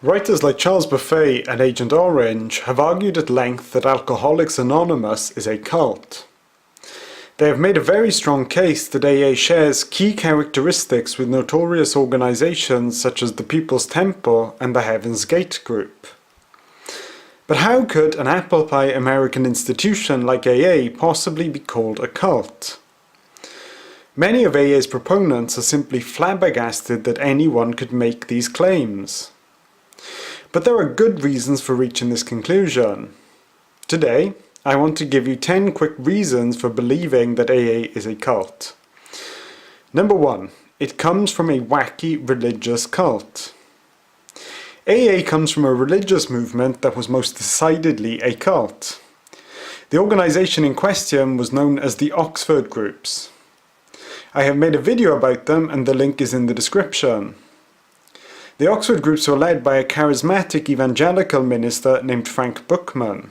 Writers like Charles Buffet and Agent Orange have argued at length that Alcoholics Anonymous is a cult. They have made a very strong case that AA shares key characteristics with notorious organizations such as the People's Temple and the Heaven's Gate group. But how could an apple pie American institution like AA possibly be called a cult? Many of AA's proponents are simply flabbergasted that anyone could make these claims. But there are good reasons for reaching this conclusion. Today, I want to give you 10 quick reasons for believing that AA is a cult. Number 1. It comes from a wacky religious cult. AA comes from a religious movement that was most decidedly a cult. The organization in question was known as the Oxford Groups. I have made a video about them and the link is in the description. The Oxford Groups were led by a charismatic evangelical minister named Frank Bookman.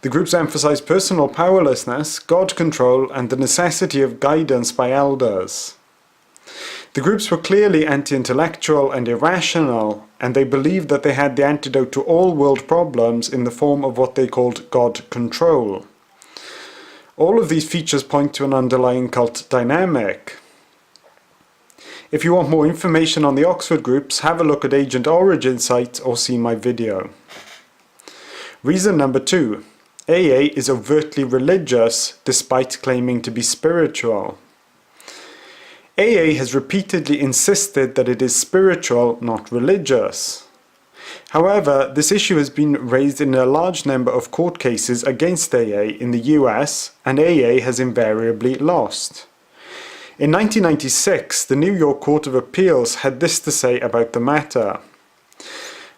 The groups emphasized personal powerlessness, God control, and the necessity of guidance by elders. The groups were clearly anti-intellectual and irrational, and they believed that they had the antidote to all world problems in the form of what they called God control. All of these features point to an underlying cult dynamic. If you want more information on the Oxford Groups, have a look at Agent Orange's site or see my video. Reason number 2. AA is overtly religious despite claiming to be spiritual. AA has repeatedly insisted that it is spiritual, not religious. However, this issue has been raised in a large number of court cases against AA in the US, and AA has invariably lost. In 1996, the New York Court of Appeals had this to say about the matter.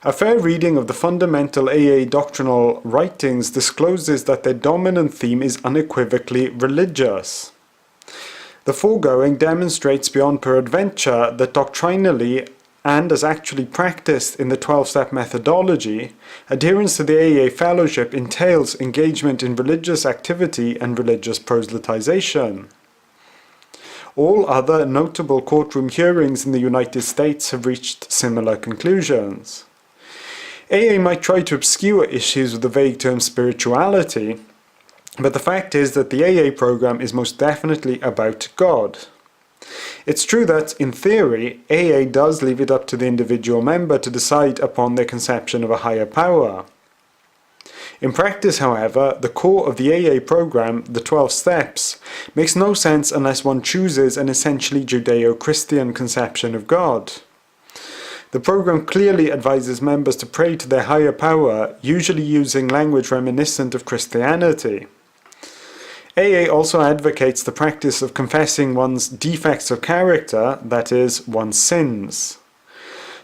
A fair reading of the fundamental AA doctrinal writings discloses that their dominant theme is unequivocally religious. The foregoing demonstrates beyond peradventure that doctrinally and as actually practiced in the 12-step methodology, adherence to the AA fellowship entails engagement in religious activity and religious proselytization. All other notable courtroom hearings in the United States have reached similar conclusions. AA might try to obscure issues with the vague term spirituality, but the fact is that the AA program is most definitely about God. It's true that, in theory, AA does leave it up to the individual member to decide upon their conception of a higher power. In practice, however, the core of the AA program, the 12 steps, makes no sense unless one chooses an essentially Judeo-Christian conception of God. The program clearly advises members to pray to their higher power, usually using language reminiscent of Christianity. AA also advocates the practice of confessing one's defects of character, that is, one's sins.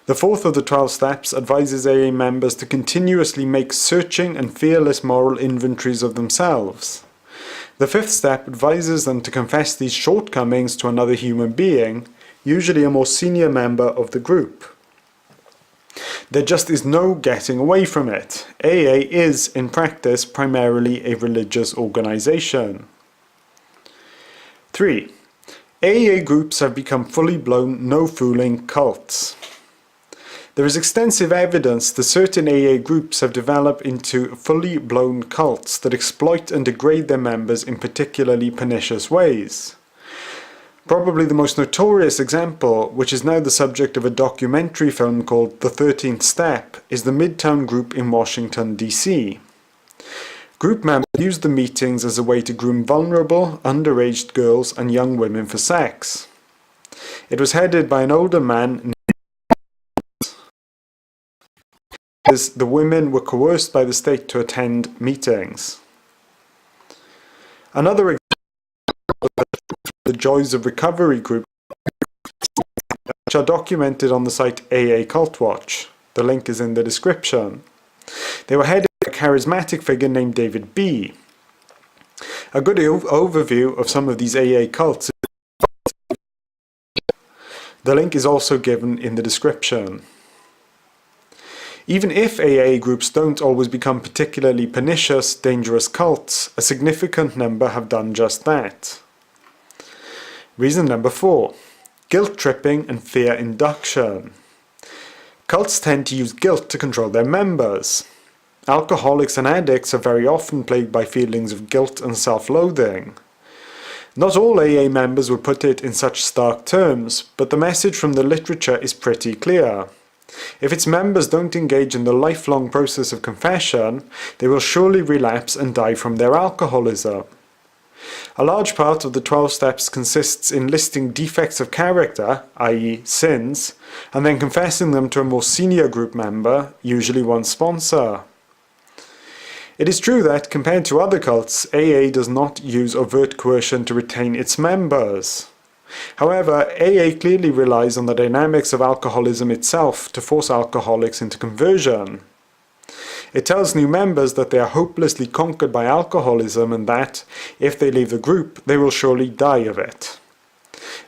The fourth of the 12 steps advises AA members to continuously make searching and fearless moral inventories of themselves. The fifth step advises them to confess these shortcomings to another human being, usually a more senior member of the group. There just is no getting away from it. AA is, in practice, primarily a religious organization. 3. AA groups have become fully blown, no-fooling cults. There is extensive evidence that certain AA groups have developed into fully blown cults that exploit and degrade their members in particularly pernicious ways. Probably the most notorious example, which is now the subject of a documentary film called The 13th Step, is the Midtown Group in Washington, D.C. Group members used the meetings as a way to groom vulnerable, underage girls and young women for sex. It was headed by an older man named the women were coerced by the state to attend meetings. Another example the Joys of Recovery group, which are documented on the site AA Cult Watch. The link is in the description. They were headed by a charismatic figure named David B. A good overview of some of these AA cults. The link is also given in the description. Even if AA groups don't always become particularly pernicious, dangerous cults, a significant number have done just that. Reason number 4. Guilt tripping and fear induction. Cults tend to use guilt to control their members. Alcoholics and addicts are very often plagued by feelings of guilt and self-loathing. Not all AA members would put it in such stark terms, but the message from the literature is pretty clear. If its members don't engage in the lifelong process of confession, they will surely relapse and die from their alcoholism. A large part of the 12 steps consists in listing defects of character, i.e. sins, and then confessing them to a more senior group member, usually one's sponsor. It is true that, compared to other cults, AA does not use overt coercion to retain its members. However, AA clearly relies on the dynamics of alcoholism itself to force alcoholics into conversion. It tells new members that they are hopelessly conquered by alcoholism and that, if they leave the group, they will surely die of it.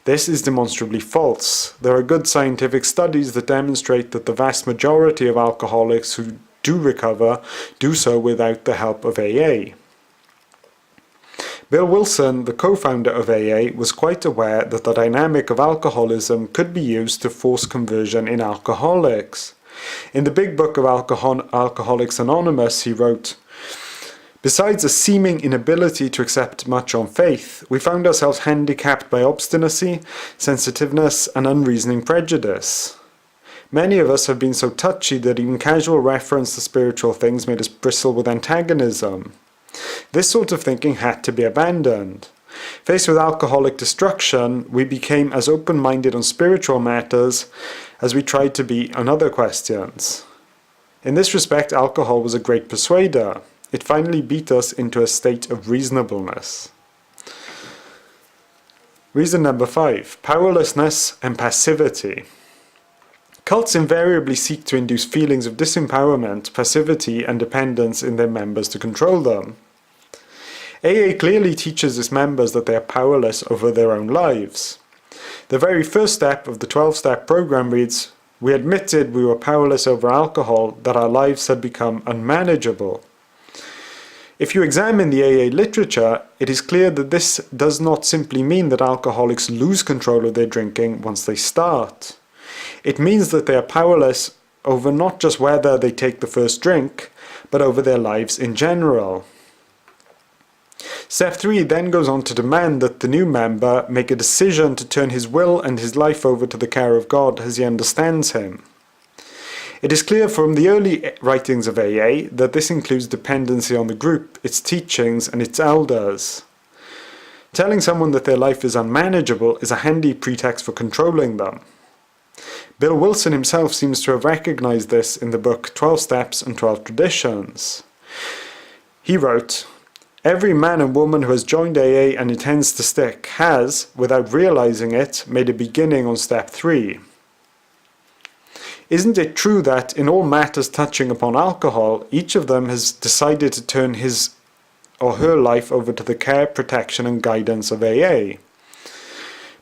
This is demonstrably false. There are good scientific studies that demonstrate that the vast majority of alcoholics who do recover do so without the help of AA. Bill Wilson, the co-founder of AA, was quite aware that the dynamic of alcoholism could be used to force conversion in alcoholics. In the big book of Alcoholics Anonymous, he wrote, "Besides a seeming inability to accept much on faith, we found ourselves handicapped by obstinacy, sensitiveness, and unreasoning prejudice. Many of us have been so touchy that even casual reference to spiritual things made us bristle with antagonism. This sort of thinking had to be abandoned. Faced with alcoholic destruction, we became as open-minded on spiritual matters as we tried to be on other questions. In this respect, alcohol was a great persuader. It finally beat us into a state of reasonableness." Reason number 5. Powerlessness and passivity. Cults invariably seek to induce feelings of disempowerment, passivity, and dependence in their members to control them. AA clearly teaches its members that they are powerless over their own lives. The very first step of the 12-step program reads, "We admitted we were powerless over alcohol, that our lives had become unmanageable." If you examine the AA literature, it is clear that this does not simply mean that alcoholics lose control of their drinking once they start. It means that they are powerless over not just whether they take the first drink, but over their lives in general. Step 3 then goes on to demand that the new member make a decision to turn his will and his life over to the care of God as he understands him. It is clear from the early writings of AA that this includes dependency on the group, its teachings, and its elders. Telling someone that their life is unmanageable is a handy pretext for controlling them. Bill Wilson himself seems to have recognized this in the book 12 Steps and 12 Traditions. He wrote, "Every man and woman who has joined AA and intends to stick has, without realizing it, made a beginning on step 3. Isn't it true that in all matters touching upon alcohol, each of them has decided to turn his or her life over to the care, protection, and guidance of AA?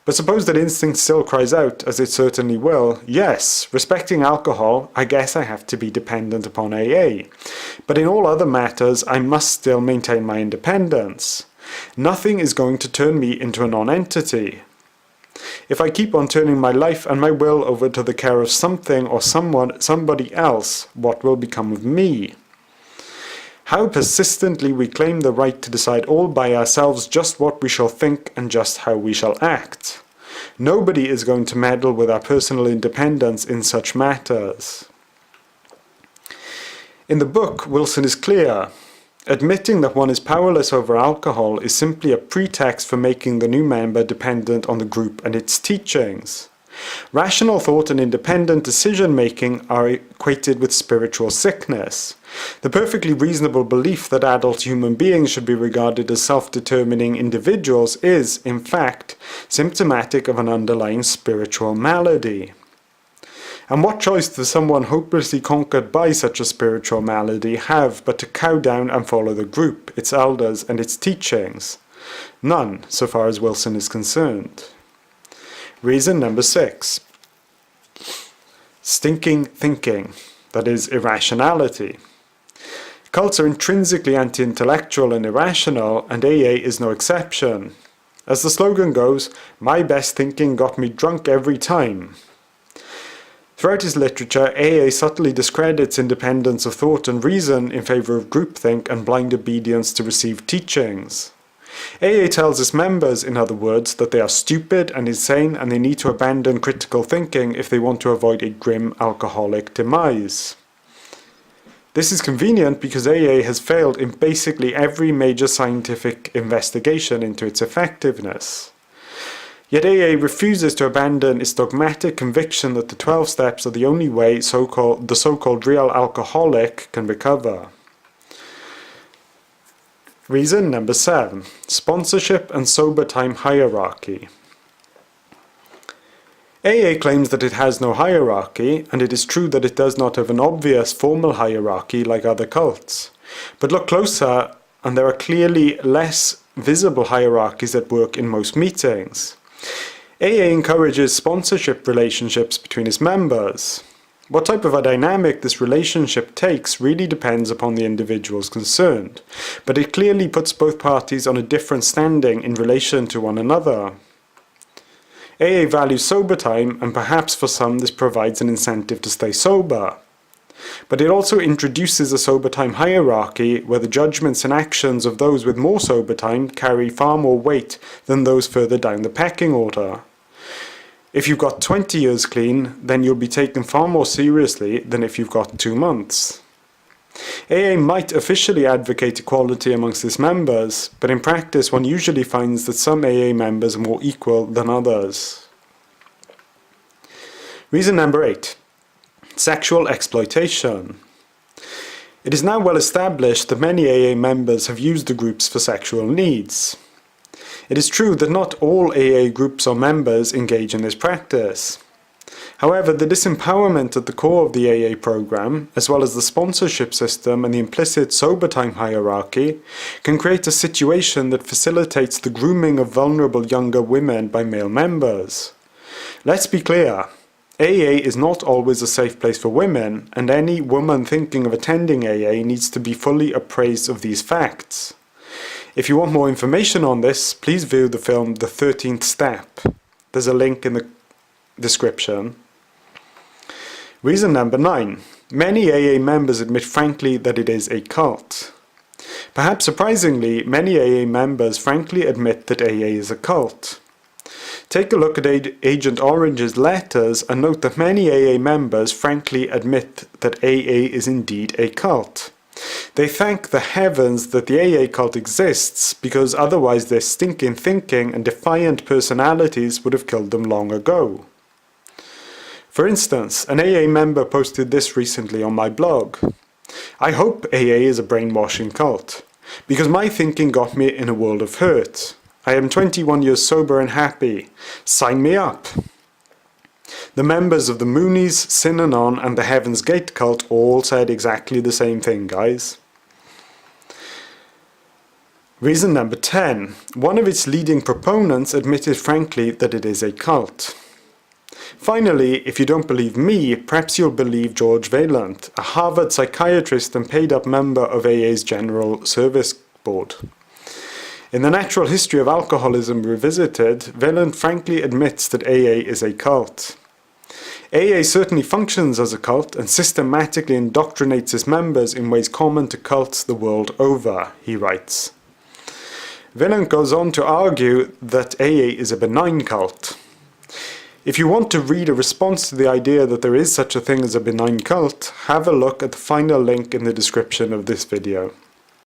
But suppose that instinct still cries out, as it certainly will, yes, respecting alcohol, I guess I have to be dependent upon AA. But in all other matters, I must still maintain my independence. Nothing is going to turn me into a non-entity. If I keep on turning my life and my will over to the care of something or somebody else, what will become of me? How persistently we claim the right to decide all by ourselves just what we shall think and just how we shall act. Nobody is going to meddle with our personal independence in such matters." In the book, Wilson is clear. Admitting that one is powerless over alcohol is simply a pretext for making the new member dependent on the group and its teachings. Rational thought and independent decision-making are equated with spiritual sickness. The perfectly reasonable belief that adult human beings should be regarded as self-determining individuals is, in fact, symptomatic of an underlying spiritual malady. And what choice does someone hopelessly conquered by such a spiritual malady have but to cow down and follow the group, its elders, and its teachings? None, so far as Wilson is concerned. Reason number 6. Stinking thinking, that is, irrationality. Cults are intrinsically anti-intellectual and irrational, and AA is no exception. As the slogan goes, "My best thinking got me drunk every time." Throughout his literature, AA subtly discredits independence of thought and reason in favour of groupthink and blind obedience to received teachings. AA tells its members, in other words, that they are stupid and insane and they need to abandon critical thinking if they want to avoid a grim alcoholic demise. This is convenient because AA has failed in basically every major scientific investigation into its effectiveness. Yet AA refuses to abandon its dogmatic conviction that the 12 steps are the only way the so-called real alcoholic can recover. Reason number 7. Sponsorship and sober time hierarchy. AA claims that it has no hierarchy, and it is true that it does not have an obvious formal hierarchy like other cults. But look closer, and there are clearly less visible hierarchies at work in most meetings. AA encourages sponsorship relationships between its members. What type of a dynamic this relationship takes really depends upon the individuals concerned, but it clearly puts both parties on a different standing in relation to one another. AA values sober time, and perhaps for some this provides an incentive to stay sober. But it also introduces a sober time hierarchy where the judgments and actions of those with more sober time carry far more weight than those further down the pecking order. If you've got 20 years clean, then you'll be taken far more seriously than if you've got 2 months. AA might officially advocate equality amongst its members, but in practice one usually finds that some AA members are more equal than others. Reason number 8. Sexual exploitation. It is now well established that many AA members have used the groups for sexual needs. It is true that not all AA groups or members engage in this practice. However, the disempowerment at the core of the AA program, as well as the sponsorship system and the implicit sober time hierarchy, can create a situation that facilitates the grooming of vulnerable younger women by male members. Let's be clear. AA is not always a safe place for women, and any woman thinking of attending AA needs to be fully appraised of these facts. If you want more information on this, please view the film The 13th Step. There's a link in the description. Reason number 9. Many AA members admit frankly that it is a cult. Perhaps surprisingly, many AA members frankly admit that AA is a cult. Take a look at Agent Orange's letters and note that many AA members frankly admit that AA is indeed a cult. They thank the heavens that the AA cult exists, because otherwise their stinking thinking and defiant personalities would have killed them long ago. For instance, an AA member posted this recently on my blog. I hope AA is a brainwashing cult, because my thinking got me in a world of hurt. I am 21 years sober and happy. Sign me up. The members of the Moonies, Synanon and the Heaven's Gate cult all said exactly the same thing, guys. Reason number 10. One of its leading proponents admitted frankly that it is a cult. Finally, if you don't believe me, perhaps you'll believe George Vaillant, a Harvard psychiatrist and paid-up member of AA's General Service Board. In The Natural History of Alcoholism Revisited, Vaillant frankly admits that AA is a cult. AA certainly functions as a cult and systematically indoctrinates its members in ways common to cults the world over, he writes. Vaillant goes on to argue that AA is a benign cult. If you want to read a response to the idea that there is such a thing as a benign cult, have a look at the final link in the description of this video.